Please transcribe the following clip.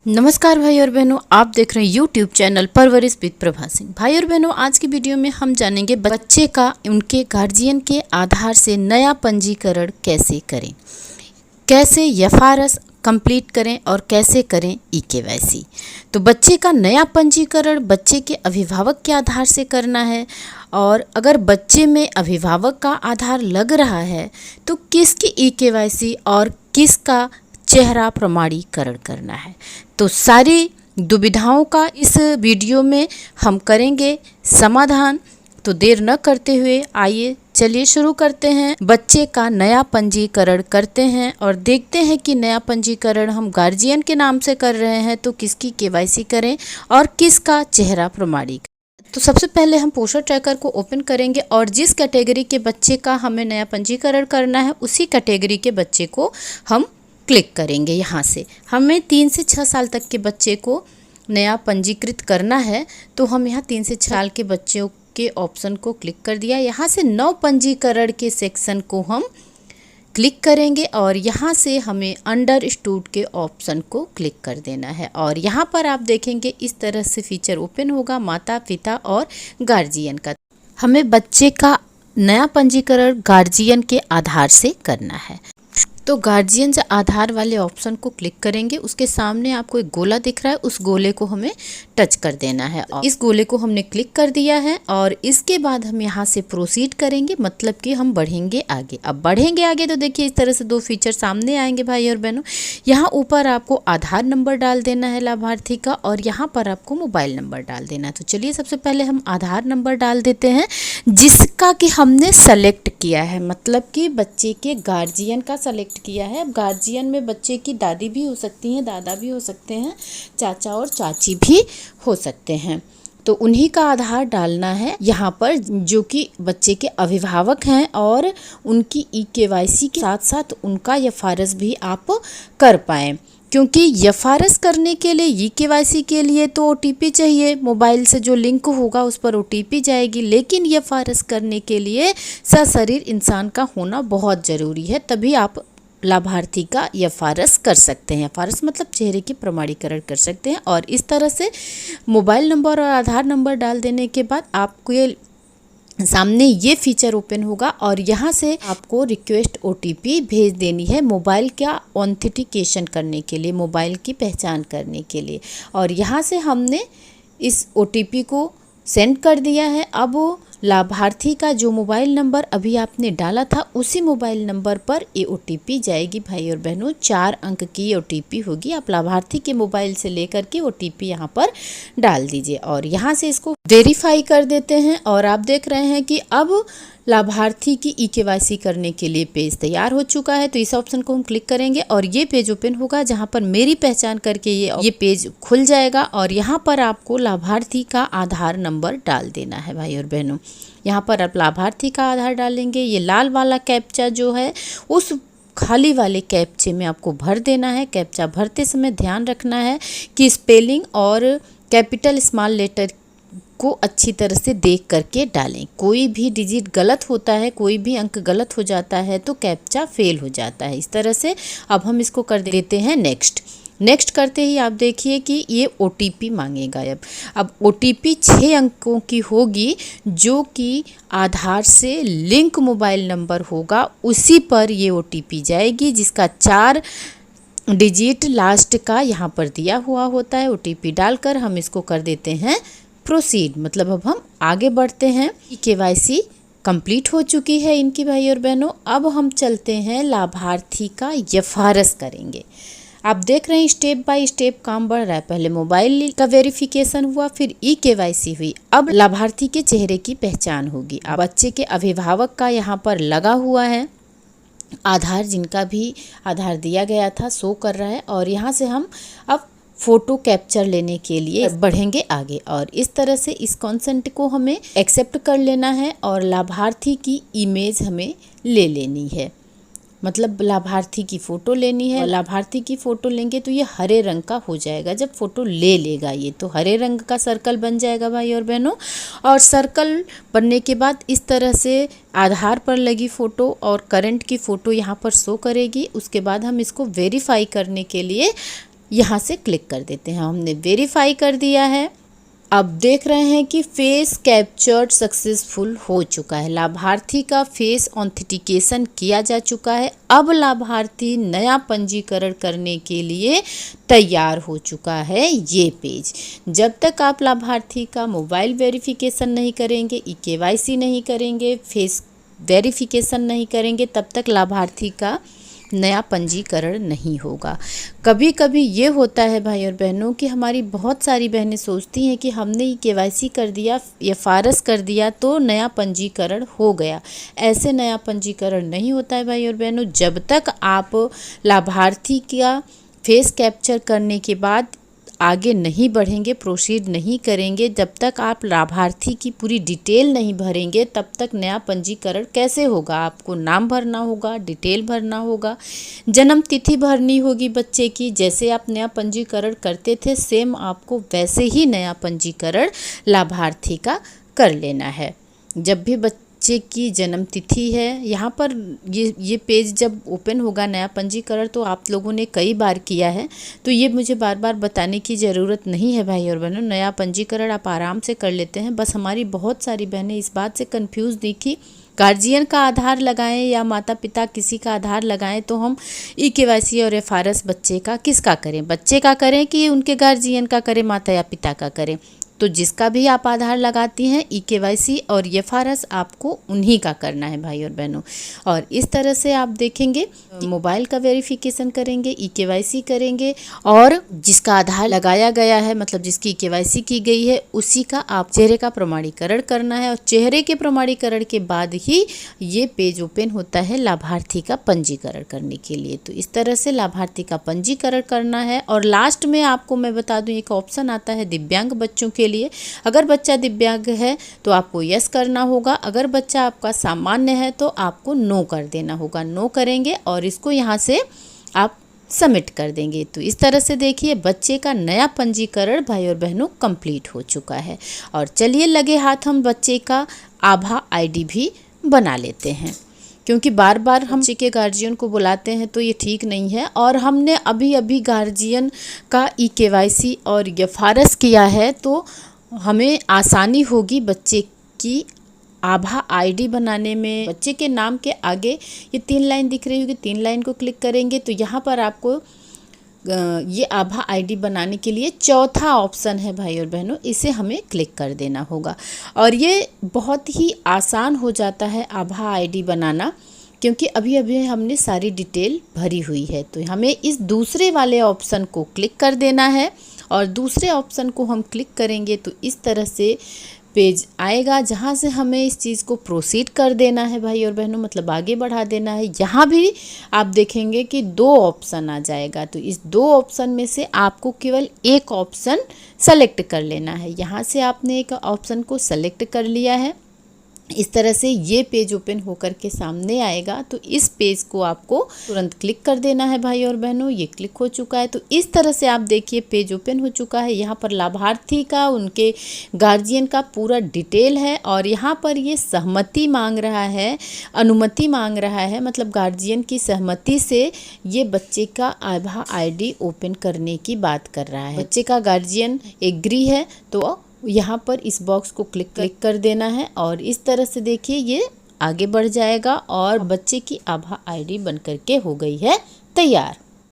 नमस्कार भाई और बहनों, आप देख रहे हैं यूट्यूब चैनल परवरिश विद प्रभा सिंह। भाई और बहनों, आज की वीडियो में हम जानेंगे बच्चे का उनके गार्जियन के आधार से नया पंजीकरण कैसे करें, कैसे एफआरएस कंप्लीट करें और कैसे करें ईकेवाईसी। तो बच्चे का नया पंजीकरण बच्चे के अभिभावक के आधार से करना है, और अगर बच्चे में अभिभावक का आधार लग रहा है तो किसकी ईकेवाईसी और किसका चेहरा प्रमाणीकरण करना है। तो सारी दुविधाओं का इस वीडियो में हम करेंगे समाधान। तो देर न करते हुए आइए चलिए शुरू करते हैं। बच्चे का नया पंजीकरण करते हैं और देखते हैं कि नया पंजीकरण हम गार्जियन के नाम से कर रहे हैं तो किसकी केवाईसी करें और किसका चेहरा प्रमाणीकरण। तो सबसे पहले हम पोस्टर ट्रैकर को ओपन करेंगे और जिस कैटेगरी के बच्चे का हमें नया पंजीकरण करना है उसी कैटेगरी के बच्चे को हम क्लिक करेंगे। यहाँ से हमें 3 से 6 साल तक के बच्चे को नया पंजीकृत करना है, तो हम यहाँ 3 से 6 साल के बच्चों के ऑप्शन को क्लिक कर दिया। यहाँ से नव पंजीकरण के सेक्शन को हम क्लिक करेंगे और यहाँ से हमें अंडरस्टूड के ऑप्शन को क्लिक कर देना है। और यहाँ पर आप देखेंगे इस तरह से फीचर ओपन होगा, माता पिता और गार्जियन का। हमें बच्चे का नया पंजीकरण गार्जियन के आधार से करना है, तो गार्जियन से आधार वाले ऑप्शन को क्लिक करेंगे। उसके सामने आपको एक गोला दिख रहा है, उस गोले को हमें टच कर देना है। और इस गोले को हमने क्लिक कर दिया है और इसके बाद हम यहाँ से प्रोसीड करेंगे, मतलब कि हम बढ़ेंगे आगे। अब बढ़ेंगे आगे तो देखिए इस तरह से 2 फीचर सामने आएंगे भाई और बहनों। यहाँ ऊपर आपको आधार नंबर डाल देना है लाभार्थी का, और यहाँ पर आपको मोबाइल नंबर डाल देना है। तो चलिए सबसे पहले हम आधार नंबर डाल देते हैं जिसका कि हमने सेलेक्ट किया है, मतलब कि बच्चे के गार्जियन का सेलेक्ट किया है। अब गार्जियन में बच्चे की दादी भी हो सकती हैं, दादा भी हो सकते हैं, चाचा और चाची भी हो सकते हैं। तो उन्हीं का आधार डालना है यहाँ पर, जो कि बच्चे के अभिभावक हैं, और उनकी ईकेवाईसी के साथ साथ उनका एफआरएस भी आप कर पाएँ। क्योंकि एफआरएस करने के लिए, ईकेवाईसी के लिए तो ओटीपी चाहिए, मोबाइल से जो लिंक होगा उस पर ओटीपी जाएगी, लेकिन एफआरएस करने के लिए सशरीर इंसान का होना बहुत ज़रूरी है, तभी आप लाभार्थी का एफआरएस कर सकते हैं। एफआरएस मतलब चेहरे की प्रमाणीकरण कर सकते हैं। और इस तरह से मोबाइल नंबर और आधार नंबर डाल देने के बाद आपको ये सामने ये फीचर ओपन होगा और यहाँ से आपको रिक्वेस्ट ओटीपी भेज देनी है मोबाइल का ऑथेंटिकेशन करने के लिए, मोबाइल की पहचान करने के लिए। और यहाँ से हमने इस ओटीपी को सेंड कर दिया है। अब लाभार्थी का जो मोबाइल नंबर अभी आपने डाला था उसी मोबाइल नंबर पर ये ओटीपी जाएगी भाई और बहनों। 4 अंक की ओटीपी होगी। आप लाभार्थी के मोबाइल से लेकर के ओटीपी यहाँ पर डाल दीजिए और यहाँ से इसको वेरीफाई कर देते हैं। और आप देख रहे हैं कि अब लाभार्थी की ईकेवाईसी करने के लिए पेज तैयार हो चुका है। तो इस ऑप्शन को हम क्लिक करेंगे और ये पेज ओपन होगा जहाँ पर मेरी पहचान करके ये पेज खुल जाएगा। और यहाँ पर आपको लाभार्थी का आधार नंबर डाल देना है भाई और बहनों। यहाँ पर आप लाभार्थी का आधार डालेंगे, ये लाल वाला कैप्चा जो है उस खाली वाले कैप्चे में आपको भर देना है। कैप्चा भरते समय ध्यान रखना है कि स्पेलिंग और कैपिटल स्मॉल लेटर को अच्छी तरह से देख करके डालें। कोई भी डिजिट गलत होता है, कोई भी अंक गलत हो जाता है तो कैप्चा फेल हो जाता है। इस तरह से अब हम इसको कर देते हैं नेक्स्ट। नेक्स्ट करते ही आप देखिए कि ये ओटीपी मांगेगा। अब ओटीपी 6 अंकों की होगी, जो कि आधार से लिंक मोबाइल नंबर होगा उसी पर ये ओटीपी जाएगी, जिसका 4 डिजिट लास्ट का यहाँ पर दिया हुआ होता है। ओटीपी डालकर हम इसको कर देते हैं प्रोसीड, मतलब अब हम आगे बढ़ते हैं। केवाईसी कंप्लीट हो चुकी है इनकी भाई और बहनों। अब हम चलते हैं लाभार्थी का एफआरएस करेंगे। आप देख रहे हैं स्टेप बाय स्टेप काम बढ़ रहा है। पहले मोबाइल का वेरिफिकेशन हुआ, फिर ईकेवाईसी हुई, अब लाभार्थी के चेहरे की पहचान होगी। अब बच्चे के अभिभावक का यहाँ पर लगा हुआ है आधार, जिनका भी आधार दिया गया था शो कर रहा है। और यहाँ से हम अब फ़ोटो कैप्चर लेने के लिए बढ़ेंगे आगे। और इस तरह से इस कॉन्सेंट को हमें एक्सेप्ट कर लेना है और लाभार्थी की इमेज हमें ले लेनी है, मतलब लाभार्थी की फ़ोटो लेनी है। लाभार्थी की फ़ोटो लेंगे तो ये हरे रंग का हो जाएगा। जब फ़ोटो ले लेगा ये तो हरे रंग का सर्कल बन जाएगा भाई और बहनों। और सर्कल बनने के बाद इस तरह से आधार पर लगी फ़ोटो और करंट की फ़ोटो यहाँ पर शो करेगी। उसके बाद हम इसको वेरीफाई करने के लिए यहाँ से क्लिक कर देते हैं। हमने वेरीफाई कर दिया है। अब देख रहे हैं कि फेस कैप्चर्ड सक्सेसफुल हो चुका है। लाभार्थी का फेस ऑथेंटिकेशन किया जा चुका है। अब लाभार्थी नया पंजीकरण करने के लिए तैयार हो चुका है ये पेज। जब तक आप लाभार्थी का मोबाइल वेरिफिकेशन नहीं करेंगे, KYC नहीं करेंगे, फेस वेरिफिकेशन नहीं करेंगे, तब तक लाभार्थी का नया पंजीकरण नहीं होगा। कभी कभी ये होता है भाई और बहनों कि हमारी बहुत सारी बहनें सोचती हैं कि हमने KYC कर दिया या FARS कर दिया तो नया पंजीकरण हो गया। ऐसे नया पंजीकरण नहीं होता है भाई और बहनों। जब तक आप लाभार्थी का फेस कैप्चर करने के बाद आगे नहीं बढ़ेंगे, प्रोसीड नहीं करेंगे, जब तक आप लाभार्थी की पूरी डिटेल नहीं भरेंगे, तब तक नया पंजीकरण कैसे होगा। आपको नाम भरना होगा, डिटेल भरना होगा, जन्म तिथि भरनी होगी बच्चे की। जैसे आप नया पंजीकरण करते थे सेम आपको वैसे ही नया पंजीकरण लाभार्थी का कर लेना है। जब भी बच्चे की जन्म तिथि है, यहाँ पर ये पेज जब ओपन होगा नया पंजीकरण, तो आप लोगों ने कई बार किया है तो ये मुझे बार बार बताने की ज़रूरत नहीं है भाई और बहनों। नया पंजीकरण आप आराम से कर लेते हैं। बस हमारी बहुत सारी बहनें इस बात से कंफ्यूज थी कि गार्जियन का आधार लगाएं या माता पिता किसी का आधार लगाएं तो हम KYC और FARS बच्चे का किसका करें, बच्चे का करें कि उनके गार्जियन का करें, माता या पिता का करें। तो जिसका भी आप आधार लगाती हैं KYC और FARS आपको उन्हीं का करना है भाई और बहनों। और इस तरह से आप देखेंगे मोबाइल का वेरिफिकेशन करेंगे, KYC करेंगे और जिसका आधार लगाया गया है मतलब जिसकी KYC की गई है उसी का आप चेहरे का प्रमाणीकरण करना है। और चेहरे के प्रमाणीकरण के बाद ही ये पेज ओपन होता है लाभार्थी का पंजीकरण करने के लिए। तो इस तरह से लाभार्थी का पंजीकरण करना है। और लास्ट में आपको मैं बता दूं एक ऑप्शन आता है दिव्यांग बच्चों के लिए। अगर बच्चा दिव्यांग है तो आपको यस करना होगा, अगर बच्चा आपका सामान्य है तो आपको नो कर देना होगा। नो करेंगे और इसको यहाँ से आप सबमिट कर देंगे। तो इस तरह से देखिए बच्चे का नया पंजीकरण भाई और बहनों कंप्लीट हो चुका है। और चलिए लगे हाथ हम बच्चे का आभा ID भी बना लेते हैं, क्योंकि बार बार हम बच्चे के गार्जियन को बुलाते हैं तो ये ठीक नहीं है। और हमने अभी अभी गार्जियन का KYC और FARS किया है तो हमें आसानी होगी बच्चे की आभा ID बनाने में। बच्चे के नाम के आगे ये 3 लाइन दिख रही होगी, 3 लाइन को क्लिक करेंगे तो यहाँ पर आपको ये आभा ID बनाने के लिए चौथा ऑप्शन है भाई और बहनों, इसे हमें क्लिक कर देना होगा। और ये बहुत ही आसान हो जाता है आभा ID बनाना, क्योंकि अभी अभी हमने सारी डिटेल भरी हुई है। तो हमें इस दूसरे वाले ऑप्शन को क्लिक कर देना है। और दूसरे ऑप्शन को हम क्लिक करेंगे तो इस तरह से पेज आएगा जहाँ से हमें इस चीज़ को प्रोसीड कर देना है भाई और बहनों, मतलब आगे बढ़ा देना है। यहाँ भी आप देखेंगे कि 2 ऑप्शन आ जाएगा। तो इस 2 ऑप्शन में से आपको केवल एक ऑप्शन सेलेक्ट कर लेना है। यहाँ से आपने एक ऑप्शन को सेलेक्ट कर लिया है। इस तरह से ये पेज ओपन होकर के सामने आएगा। तो इस पेज को आपको तुरंत क्लिक कर देना है भाई और बहनों। ये क्लिक हो चुका है। तो इस तरह से आप देखिए पेज ओपन हो चुका है। यहाँ पर लाभार्थी का, उनके गार्जियन का पूरा डिटेल है। और यहाँ पर ये सहमति मांग रहा है, अनुमति मांग रहा है, मतलब गार्जियन की सहमति से ये बच्चे का आभा ID ओपन करने की बात कर रहा है। बच्चे का गार्जियन एग्री है तो यहाँ पर इस बॉक्स को क्लिक कर देना है। और इस तरह से देखिए ये आगे बढ़ जाएगा और बच्चे की आभा ID बन करके हो गई है तैयार।